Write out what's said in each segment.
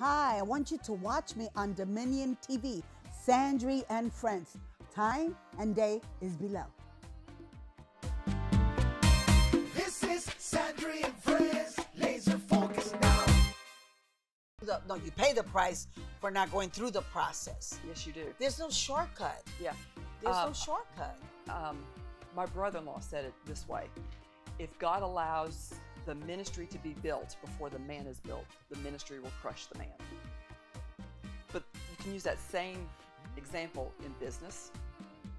Hi, I want you to watch me on Dominion TV, Sandrie and Friends. Time and day is below. This is Sandrie and Friends, laser focus now. No, you pay the price for not going through the process. Yes, you do. There's no shortcut. Yeah. There's no shortcut. My brother-in-law said it this way: if God allows the ministry to be built before the man is built, the ministry will crush the man. But you can use that same example in business,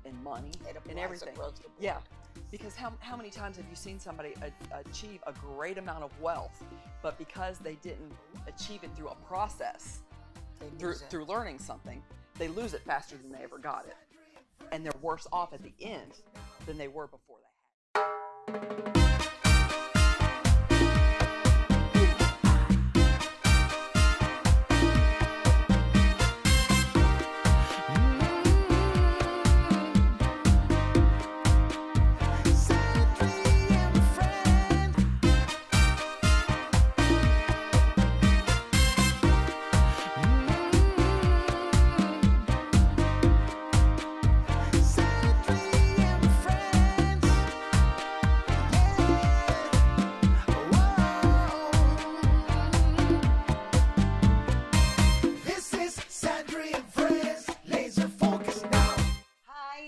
in money, in everything. Yeah, because how many times have you seen somebody achieve a great amount of wealth, but because they didn't achieve it through a process, through learning something, they lose it faster than they ever got it. And they're worse off at the end than they were before they had it.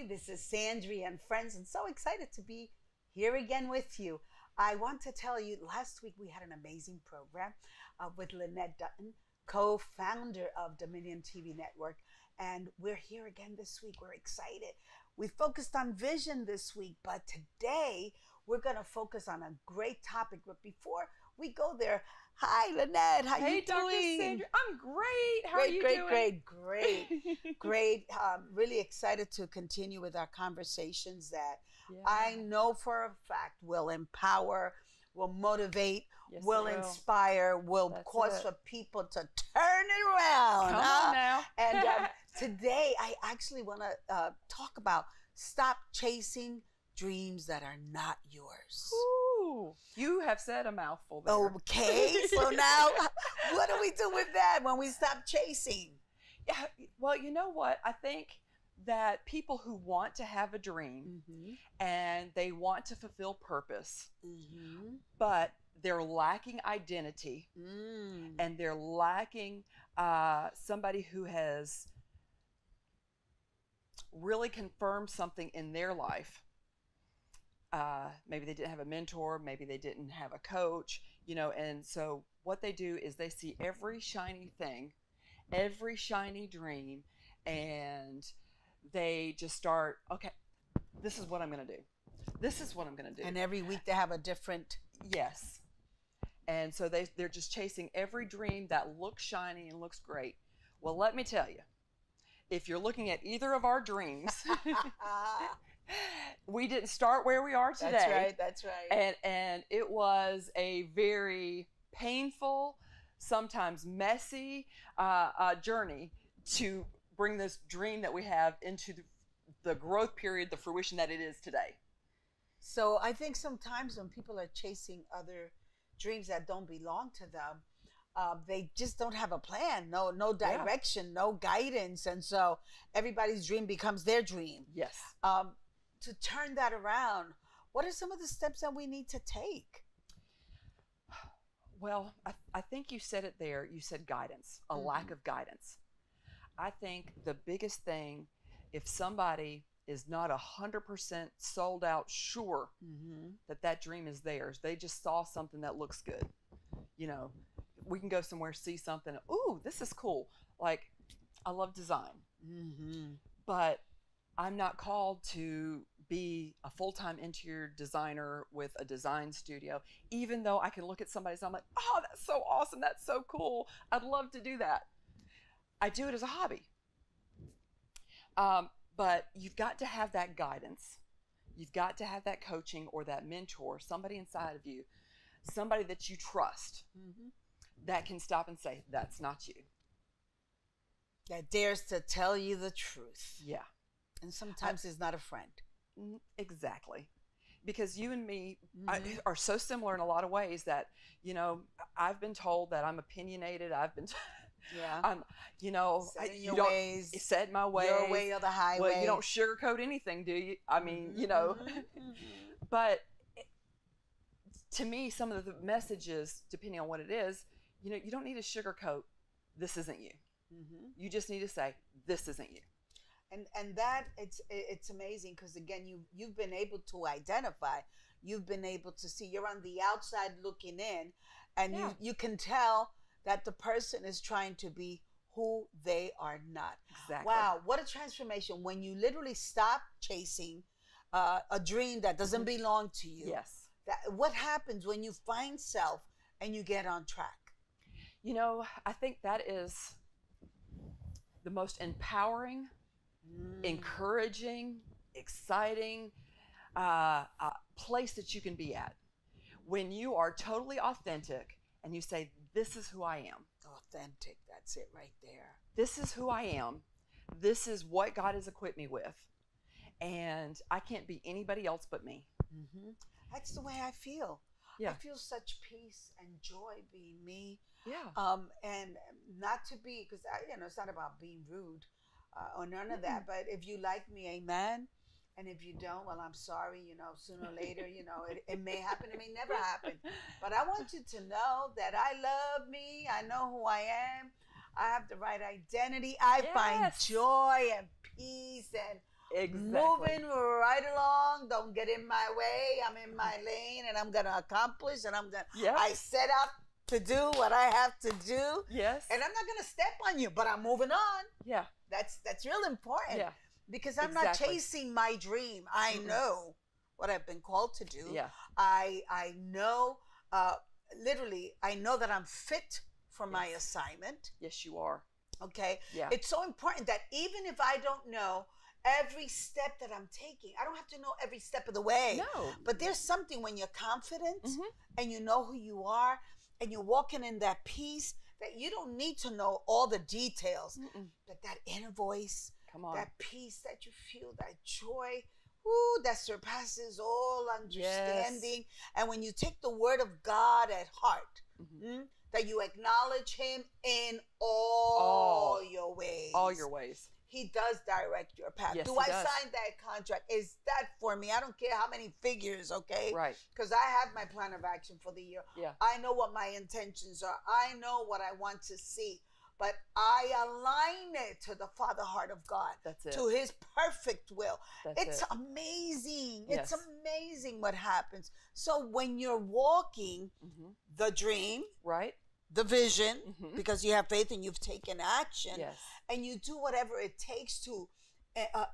This is Sandrie and Friends, and so excited to be here again with you. I want to tell you, last week we had an amazing program with Lynette Dutton, co-founder of Dominion TV Network, and we're here again this week. We're excited. We focused on vision this week, but today we're going to focus on a great topic. But before we go there, hi, Lynette. How you doing? Hey, Dr. Sandrie. I'm great. How are you doing? Great. Really excited to continue with our conversations that I know for a fact will empower, will motivate, will inspire, will cause for people to turn it around. Come on now. And today I actually want to talk about stop chasing dreams that are not yours. Ooh, you have said a mouthful there. Okay, so now what do we do with that when we stop chasing? Yeah, well, you know what? I think that people who want to have a dream and they want to fulfill purpose, but they're lacking identity and they're lacking somebody who has really confirmed something in their life. Maybe they didn't have a mentor, maybe they didn't have a coach, you know, and so what they do is they see every shiny thing, every shiny dream, and they just start, okay, this is what I'm going to do. This is what I'm going to do. And every week they have a different... Yes. And so they're just chasing every dream that looks shiny and looks great. Well, let me tell you, if you're looking at either of our dreams... we didn't start where we are today. That's right. And it was a very painful, sometimes messy journey to bring this dream that we have into the growth period, the fruition that it is today. So I think sometimes when people are chasing other dreams that don't belong to them, they just don't have a plan, no direction, no guidance. And so everybody's dream becomes their dream. Yes. To turn that around, what are some of the steps that we need to take? Well, I think you said it there. You said guidance, a lack of guidance. I think the biggest thing, if somebody is not 100% sold out sure that that dream is theirs, they just saw something that looks good. You know, we can go somewhere, see something, ooh, this is cool. Like, I love design, but I'm not called to be a full-time interior designer with a design studio, even though I can look at somebody's and I'm like, oh, that's so awesome, that's so cool, I'd love to do that. I do it as a hobby. But you've got to have that guidance. You've got to have that coaching or that mentor, somebody inside of you, somebody that you trust that can stop and say, that's not you. That dares to tell you the truth. Yeah. And sometimes it's not a friend. Exactly. Because you and me are so similar in a lot of ways that, you know, I've been told that I'm opinionated. I've been Yeah. You know, Set in you your don't ways. set my ways. Your way or the highway. Well, you don't sugarcoat anything, do you? I mean, you know, but to me, some of the messages, depending on what it is, you know, you don't need to sugarcoat. This isn't you. You just need to say, this isn't you. And that it's amazing because again you've been able to identify, you've been able to see, you're on the outside looking in, and you can tell that the person is trying to be who they are not. Exactly. Wow, what a transformation when you literally stop chasing a dream that doesn't belong to you. Yes. What happens when you find self and you get on track? You know, I think that is the most empowering, encouraging, exciting place that you can be at. When you are totally authentic and you say, this is who I am. Authentic, that's it right there. This is who I am. This is what God has equipped me with. And I can't be anybody else but me. That's the way I feel. Yeah. I feel such peace and joy being me. Yeah. And not to be, because you know, it's not about being rude or none of that. But if you like me, amen. And if you don't, well, I'm sorry. You know, sooner or later, you know, it may happen. It may never happen. But I want you to know that I love me. I know who I am. I have the right identity. I find joy and peace and moving right along. Don't get in my way. I'm in my lane and I'm going to accomplish and I set out to do what I have to do. Yes. And I'm not going to step on you, but I'm moving on. Yeah. That's real important. Yeah. Because I'm not chasing my dream. I know what I've been called to do. Yeah. I know, literally, I know that I'm fit for my assignment. Yes, you are. Okay. Yeah. It's so important that even if I don't know every step that I'm taking, I don't have to know every step of the way. No. But there's something when you're confident and you know who you are and you're walking in that peace that you don't need to know all the details. But that inner voice, that peace that you feel, that joy, that surpasses all understanding. And when you take the word of God at heart, that you acknowledge him in all your ways. All your ways. He does direct your path. Yes, Do I sign that contract? Is that for me? I don't care how many figures, okay? Right. Because I have my plan of action for the year. Yeah. I know what my intentions are. I know what I want to see. But I align it to the Father heart of God. That's it. To his perfect will. It's amazing. Yes. It's amazing what happens. So when you're walking the dream, right, the vision, because you have faith and you've taken action, yes, and you do whatever it takes to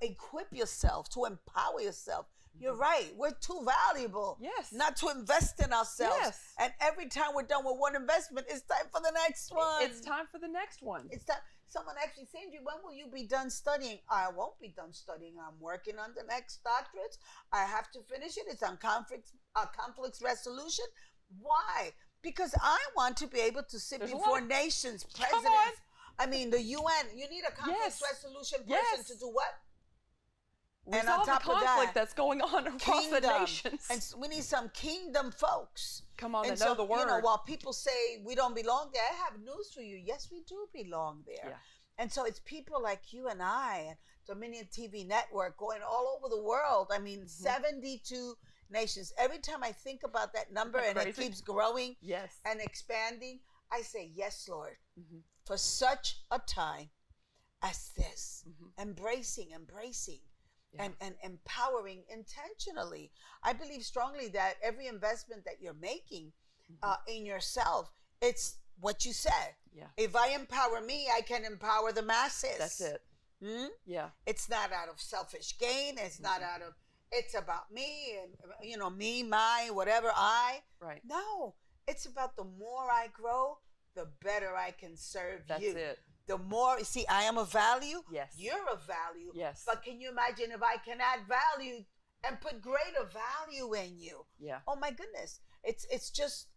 equip yourself, to empower yourself. You're right. We're too valuable not to invest in ourselves. Yes. And every time we're done with one investment, it's time for the next one. It's time for the next one. It's time. Someone actually saying to you, when will you be done studying? I won't be done studying. I'm working on the next doctorate. I have to finish it. It's on conflict resolution. Why? Because I want to be able to sit before nations, presidents. I mean, the UN. You need a conflict resolution person to do what? Resolve and on top the conflict that's going on across the nations. And we need some kingdom folks. Come on, and know the word. You know, while people say we don't belong there, I have news for you. Yes, we do belong there. Yeah. And so it's people like you and I and Dominion TV Network going all over the world. I mean, 72 nations. Every time I think about that number and it keeps growing and expanding, I say, yes, Lord, for such a time as this, embracing. And empowering intentionally. I believe strongly that every investment that you're making in yourself, it's what you said. Yeah. If I empower me, I can empower the masses. That's it. Yeah. It's not out of selfish gain. It's not out of, it's about me and, you know, me, my, whatever, I. Right. No, it's about the more I grow, the better I can serve you. That's it. The more, see, I am of value. Yes. You're of value. Yes. But can you imagine if I can add value and put greater value in you? Yeah. Oh my goodness. It's just,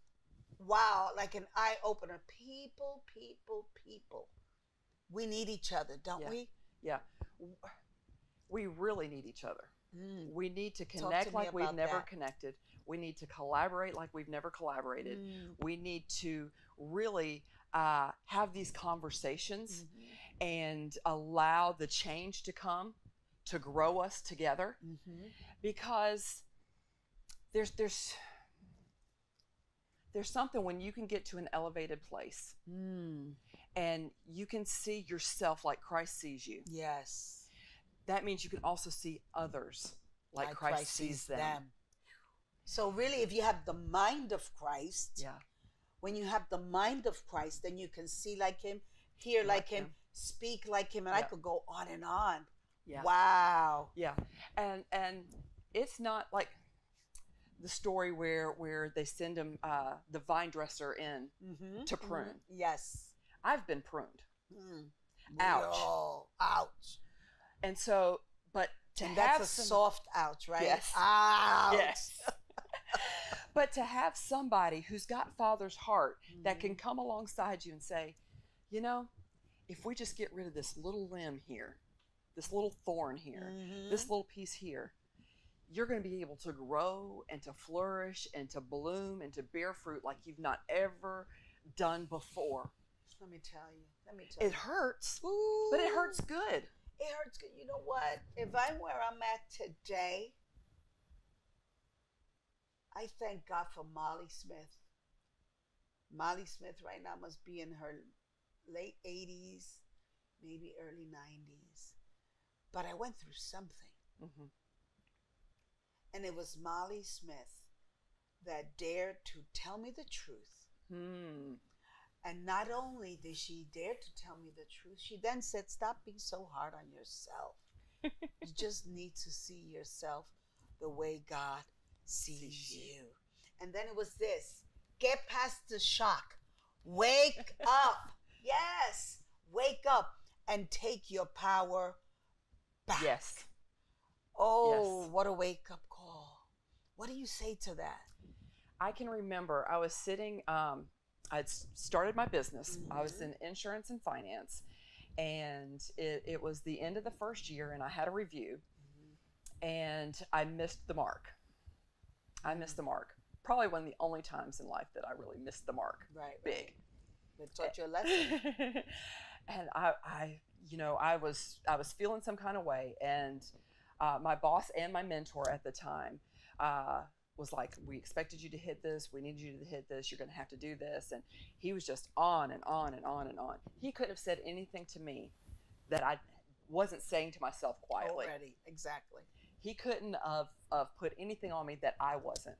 wow, like an eye opener. People. We need each other, don't we? Yeah. We really need each other. We need to connect like we've never connected. We need to collaborate like we've never collaborated. We need to really have these conversations and allow the change to come to grow us together, because there's something when you can get to an elevated place and you can see yourself like Christ sees you. Yes. That means you can also see others like Christ sees them. So really, if you have the mind of Christ, Yeah. when you have the mind of Christ, then you can see like him, hear like him, speak like him, and I could go on and on. Yeah. Wow. Yeah. And it's not like the story where they send him the vine dresser in to prune. Yes. I've been pruned. Ouch. Oh, ouch. And so, but to And have that's a soft ouch, right? Yes. Ouch. Yes. But to have somebody who's got Father's heart that can come alongside you and say, you know, if we just get rid of this little limb here, this little thorn here, this little piece here, you're going to be able to grow and to flourish and to bloom and to bear fruit like you've not ever done before. Let me tell you. It hurts, but it hurts good. It hurts good. You know what? If I'm where I'm at today, I thank God for Molly Smith. Molly Smith right now must be in her late 80s, maybe early 90s. But I went through something. And it was Molly Smith that dared to tell me the truth. And not only did she dare to tell me the truth, she then said, stop being so hard on yourself. You just need to see yourself the way God sees you. And then it was this: get past the shock. Wake up. Yes. Wake up and take your power back. Yes. Oh, Yes. what a wake up call. What do you say to that? I can remember I was sitting, I'd started my business. I was in insurance and finance, and it was the end of the first year, and I had a review, and I missed the mark. I missed the mark. Probably one of the only times in life that I really missed the mark. Right. Big. It taught you a lesson. And I was feeling some kind of way, and my boss and my mentor at the time was like, we expected you to hit this, we need you to hit this, you're going to have to do this. And he was just on and on and on and on. He couldn't have said anything to me that I wasn't saying to myself quietly. Already, exactly. He couldn't have put anything on me that I wasn't.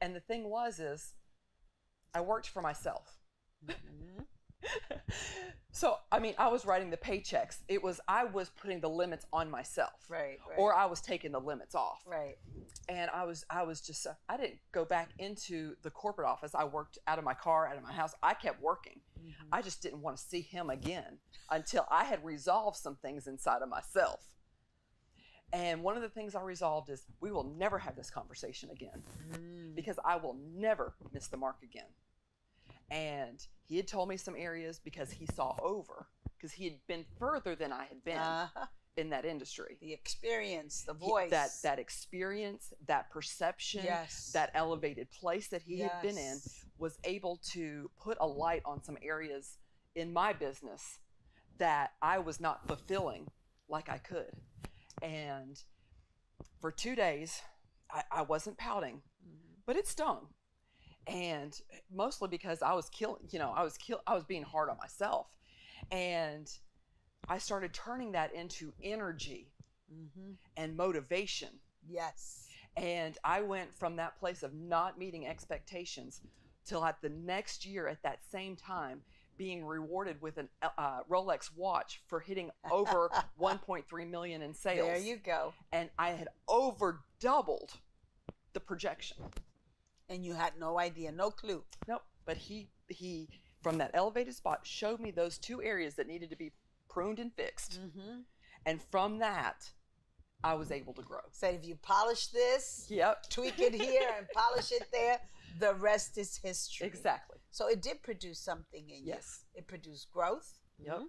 And the thing is I worked for myself. So, I mean, I was writing the paychecks. I was putting the limits on myself. Right. Or I was taking the limits off. Right. And I was just, I didn't go back into the corporate office. I worked out of my car, out of my house. I kept working. I just didn't want to see him again until I had resolved some things inside of myself. And one of the things I resolved is we will never have this conversation again because I will never miss the mark again. And he had told me some areas because he saw over, because he had been further than I had been in that industry. The experience, the voice. That experience, that perception, Yes. that elevated place that he had been in Yes. was able to put a light on some areas in my business that I was not fulfilling like I could. And for 2 days, I wasn't pouting, but it stung. And mostly because I was being hard on myself. And I started turning that into energy and motivation. Yes. And I went from that place of not meeting expectations till at the next year at that same time being rewarded with an Rolex watch for hitting over 1.3 million in sales. There you go. And I had over doubled the projection. And you had no idea, no clue. Nope. But he from that elevated spot showed me those two areas that needed to be pruned and fixed. And from that, I was able to grow. Said if you polish this, tweak it here and polish it there, the rest is history. Exactly. So it did produce something in you. Yes. It produced growth. Yep.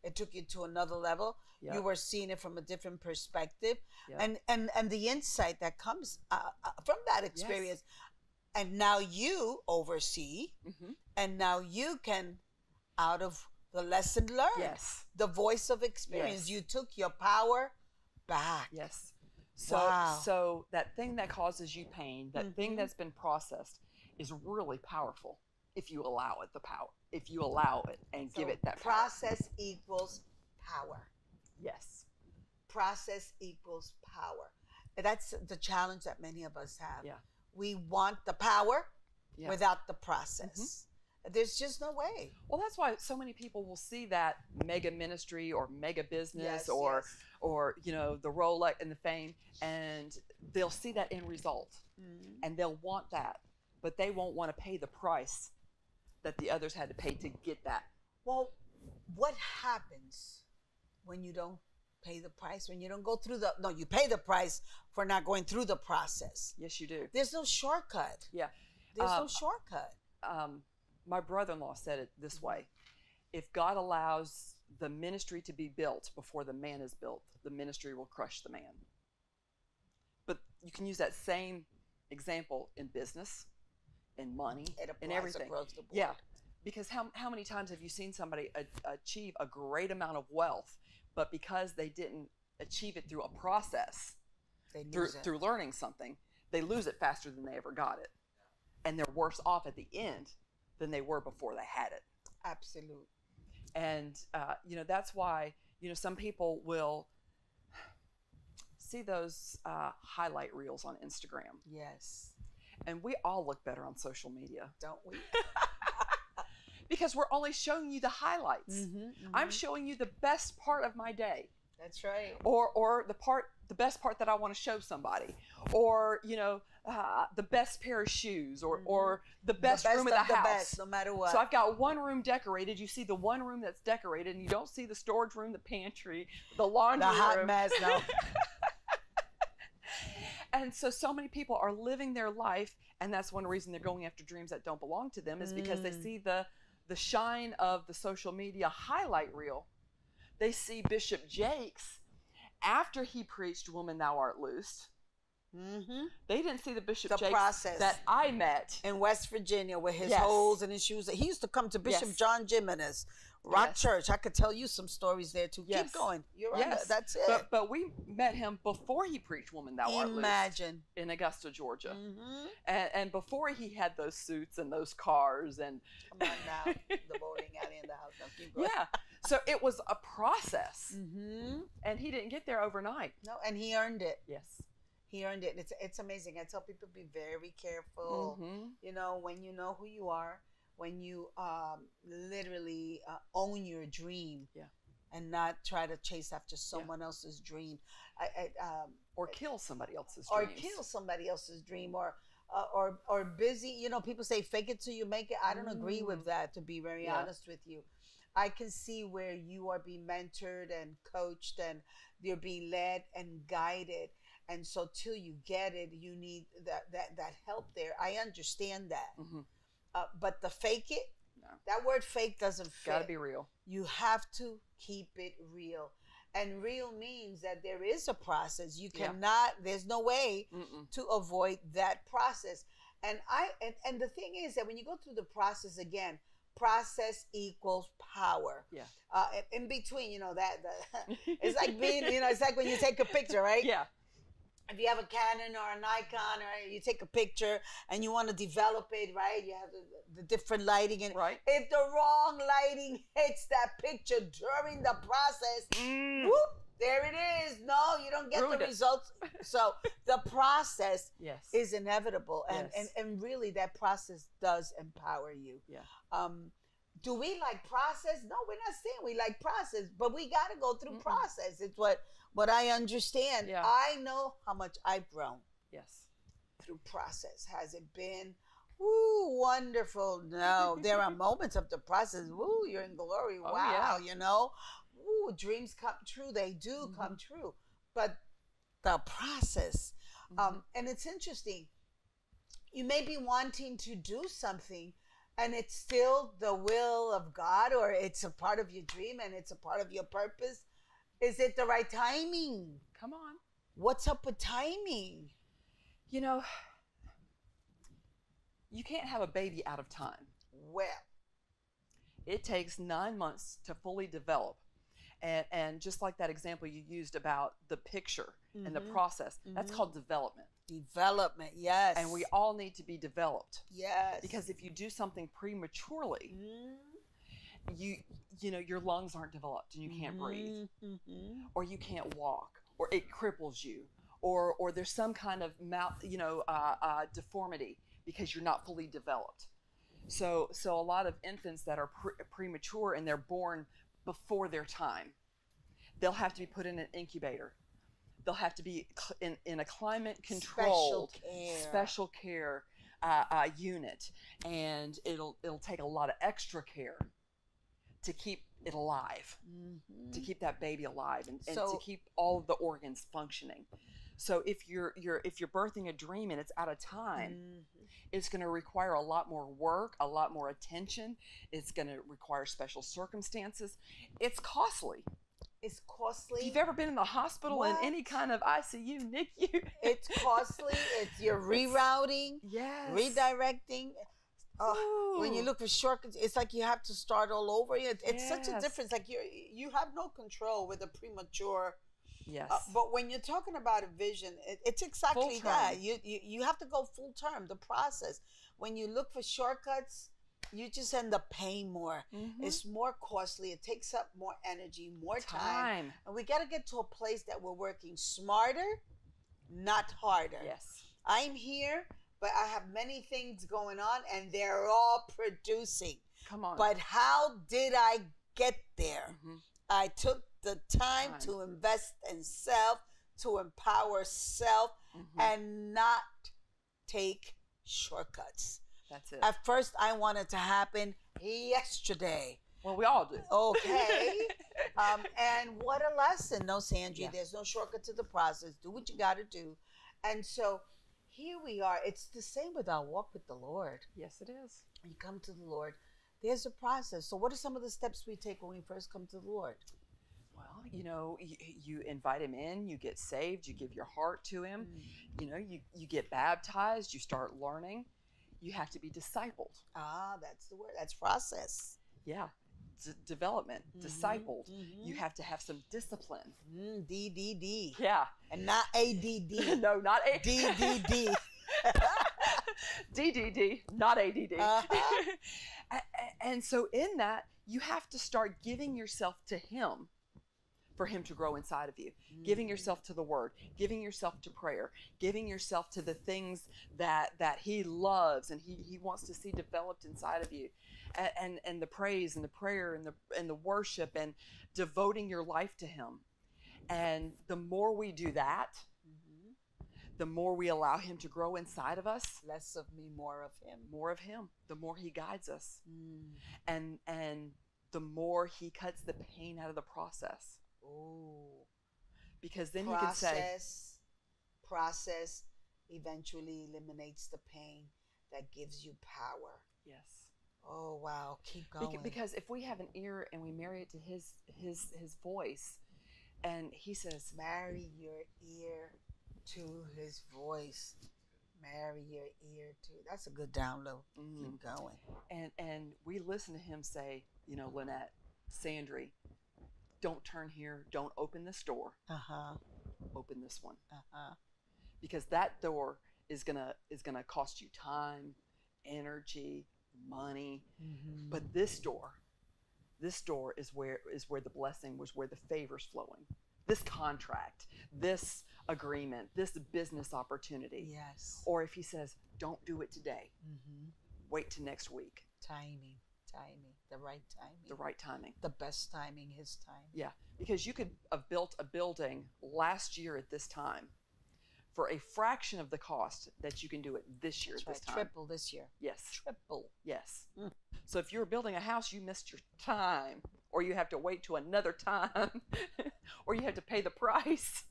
It took you to another level. Yep. You were seeing it from a different perspective. Yep. And the insight that comes from that experience. Yes. And now you oversee, and now you can out of the lesson learned. Yes. The voice of experience. Yes. You took your power back. Yes. So, Wow. so that thing that causes you pain, that thing that's been processed, is really powerful if you allow it the power. If you allow it and give So it that power. process equals power. Yes. Process equals power. And that's the challenge that many of us have. Yeah. We want the power Yeah. without the process. There's just no way. Well, that's why so many people will see that mega ministry or mega business Yes, or yes. or you know, the Rolex and the fame, and they'll see that end result and they'll want that, but they won't want to pay the price that the others had to pay to get that. Well, what happens when you don't pay the price? When you don't go through the, no, you pay the price for not going through the process. Yes, you do. There's no shortcut. Yeah. There's no shortcut. My brother-in-law said it this way: if God allows the ministry to be built before the man is built, the ministry will crush the man. But you can use that same example in business, in money, It in applies everything. across the board. Yeah, because how many times have you seen somebody achieve a great amount of wealth, but because they didn't achieve it through a process, They through lose it. through learning something, they lose it faster than they ever got it, and they're worse off at the end than they were before they had it. Absolute. And you know, that's why, you know, some people will see those highlight reels on Instagram, Yes. and we all look better on social media Don't we? because we're only showing you the highlights. I'm showing you the best part of my day, That's right. or the best part that I want to show somebody, or you know, the best pair of shoes, or the best room of the house. Best, no matter what. So I've got one room decorated. You see the one room that's decorated, and you don't see the storage room, the pantry, the laundry the hot room. mess. No. And so many people are living their life, and that's one reason they're going after dreams that don't belong to them, is because they see the shine of the social media highlight reel. They see Bishop Jakes after he preached "Woman, Thou Art Loosed." They didn't see the Bishop The Jakes process. that I met. In West Virginia, with his Yes. holes in his shoes. He used to come to Bishop Yes. John Jimenez Rock Yes. Church. I could tell you some stories there too. Yes. Keep going. You're right. Yes, That's it. But we met him before he preached "Woman, Thou Art Loosed" Imagine. in Augusta, Georgia, Mm-hmm. and before he had those suits and those cars and Come on now. The bowling alley in the house. Now keep going. yeah. So it was a process, Mm-hmm. and he didn't get there overnight. No, and he earned it. Yes. He earned it. It's amazing. I tell people, be very careful. You know, when you know who you are, when you literally own your dream, Yeah. and not try to chase after someone else's dream, Or kill somebody else's or dreams. kill somebody else's dream, or busy. You know, people say fake it till you make it. I don't agree with that. To be very Yeah. honest with you, I can see where you are being mentored and coached, and you're being led and guided. And so till you get it, you need that help there. I understand that. But the fake it, No. that word fake doesn't fit. Gotta be real. You have to keep it real. And real means that there is a process. You Yeah. cannot, there's no way Mm-mm. to avoid that process. And the thing is that when you go through the process again, process equals power. Yeah. In between, you know, it's like being, you know, it's like when you take a picture, right? Yeah. If you have a Canon or a Nikon, or you take a picture and you want to develop it, right? You have the different lighting, and Right. if the wrong lighting hits that picture during the process, whoop, there it is. No, you don't get Ruined the it. results. So the process Yes. is inevitable, and, Yes. and really that process does empower you. Yeah. Do we like process? No, we're not saying we like process, but we got to go through process. It's what I understand. Yeah. I know how much I've grown Yes. through process. Has it been wonderful? No, there are moments of the process. Woo, you're in glory. Oh, Wow, yeah. you know, dreams come true. They do come true, but the process, and it's interesting. You may be wanting to do something, and it's still the will of God, or it's a part of your dream and it's a part of your purpose. Is it the right timing? Come on. What's up with timing? You know, you can't have a baby out of time. Well, It takes 9 months to fully develop. And just like that example you used about the picture and the process, that's called development. Development, yes. And we all need to be developed. Yes. Because if you do something prematurely, you know, your lungs aren't developed and you can't breathe, or you can't walk, or it cripples you, or there's some kind of deformity because you're not fully developed. So a lot of infants that are premature and they're born before their time, they'll have to be put in an incubator. They'll have to be in a climate controlled special care unit, and it'll take a lot of extra care to keep it alive, to keep that baby alive, and to keep all of the organs functioning. So if you're birthing a dream and it's out of time, it's going to require a lot more work, a lot more attention. It's going to require special circumstances. It's costly. It's costly. If you've ever been in the hospital in any kind of ICU, NICU, it's costly. It's you're rerouting, redirecting. When you look for shortcuts, it's like you have to start all over. It's such a difference. Like you have no control with a premature. Yes. But when you're talking about a vision, it's exactly that. You have to go full term. The process. When you look for shortcuts, you just end up paying more. It's more costly. It takes up more energy, more time. And we got to get to a place that we're working smarter, not harder. Yes. I'm here, but I have many things going on, and they're all producing. Come on. But how did I get there? I took the time to invest in self, to empower self, and not take shortcuts. That's it. At first, I want it to happen yesterday. Well, we all do. Okay. And what a lesson. No, Sandrie, there's no shortcut to the process. Do what you got to do. And so here we are. It's the same with our walk with the Lord. Yes, it is. You come to the Lord. There's a process. So what are some of the steps we take when we first come to the Lord? Well, you know, you invite him in, you get saved, you give your heart to him. You know, you get baptized, you start learning. You have to be discipled. Ah, that's the word. That's process. Yeah. Development, discipled. You have to have some discipline. DDD. Yeah. And not ADD. No, not ADD. DDD. DDD, not ADD. And so in that, you have to start giving yourself to him for him to grow inside of you. Giving yourself to the word, giving yourself to prayer, giving yourself to the things that he loves and he wants to see developed inside of you. And the praise and the prayer and the worship and devoting your life to him. And the more we do that, the more we allow him to grow inside of us. Less of me, more of him. More of him. The more he guides us. And the more he cuts the pain out of the process. Oh. Because then he can say... Process eventually eliminates the pain that gives you power. Yes. Oh, wow. Keep going. Because if we have an ear and we marry it to his voice, and he says... Marry your ear to his voice. Marry your ear to... That's a good download. Keep going. And we listen to him say, you know, Lynette, Sandrie, don't turn here. Don't open this door. Open this one. Because that door is gonna cost you time, energy, money. But this door is where the blessing was, where the favor's flowing. This contract, this agreement, this business opportunity. Yes. Or if he says, don't do it today, wait till next week. Timing, the right timing. The right timing. The best timing, his time. Yeah, because you could have built a building last year at this time for a fraction of the cost that you can do it this year. That's at this time. Triple this year. Yes. Triple. Yes. So if you were building a house, you missed your time, or you have to wait to another time, or you have to pay the price.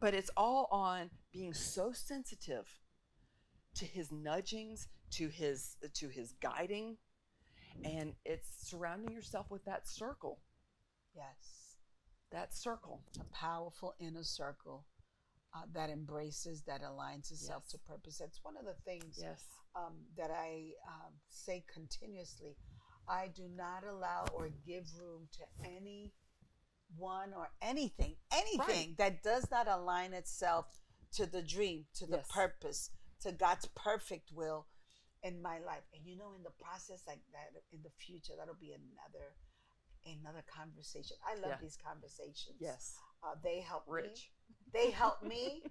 But it's all on being so sensitive to his nudgings, to his guiding, and it's surrounding yourself with that circle. Yes. That circle. A powerful inner circle that embraces, that aligns itself to purpose. That's one of the things that I say continuously. I do not allow or give room to anyone or anything that does not align itself to the dream, to the purpose, to God's perfect will in my life. And you know, in the process like that, in the future, that'll be another conversation. I love these conversations. Yes. They help Rich. me. They help me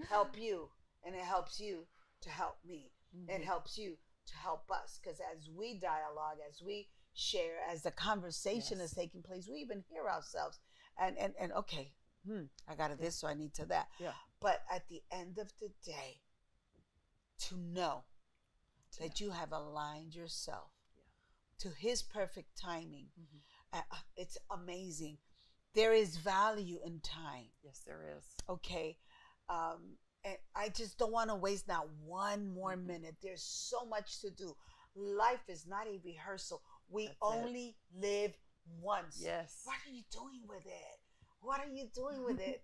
help you, and it helps you to help me. It helps you to help us, because as we dialogue, as we share, as the conversation is taking place, we even hear ourselves. And okay, I got this, so I need to that. Yeah. But at the end of the day, to know that you have aligned yourself to His perfect timing, it's amazing. There is value in time. Yes, there is. Okay. And I just don't want to waste not one more minute. There's so much to do. Life is not a rehearsal. We only live once. Yes. What are you doing with it? What are you doing with it?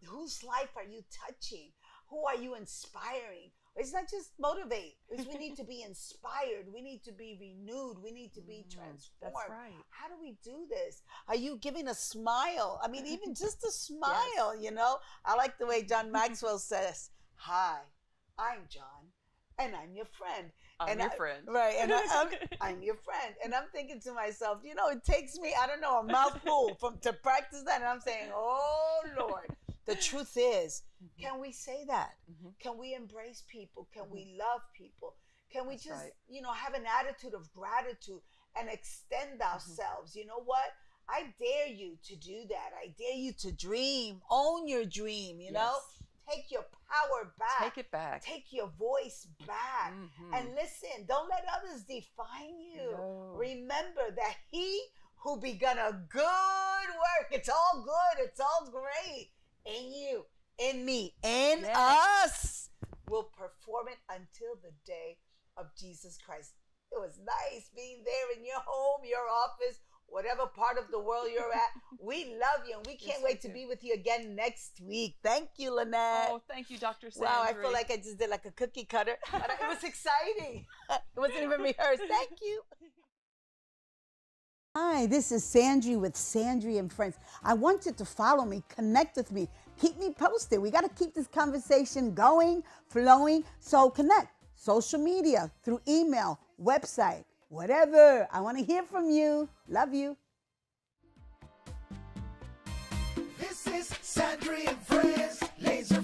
Whose life are you touching? Who are you inspiring? It's not just motivate. It's we need to be inspired. We need to be renewed. We need to be transformed. That's right. How do we do this? Are you giving a smile? I mean, even just a smile, you know? I like the way John Maxwell says, "Hi, I'm John, and I'm your friend." I'm your friend. Right, and I'm your friend. And I'm thinking to myself, you know, it takes me, I don't know, a mouthful to practice that. And I'm saying, oh, Lord. The truth is, can we say that? Can we embrace people? Can we love people? Can we you know, have an attitude of gratitude and extend ourselves? You know what? I dare you to do that. I dare you to dream. Own your dream, you know? Take your power back. Take it back. Take your voice back. And listen, don't let others define you. No. Remember that He who begun a good work, it's all good, it's all great, in you, in me, in us, will perform it until the day of Jesus Christ. It was nice being there in your home, your office, whatever part of the world you're at. We love you, and we can't wait to be with you again next week. Thank you, Lynette. Oh, thank you, Dr. Sandrie. Wow, I feel like I just did like a cookie cutter. But it was exciting. It wasn't even rehearsed. Thank you. Hi, this is Sandrie with Sandrie and Friends. I want you to follow me, connect with me, keep me posted. We got to keep this conversation going, flowing. So connect, social media, through email, website, whatever. I want to hear from you. Love you. This is Sandrie and Friends, laser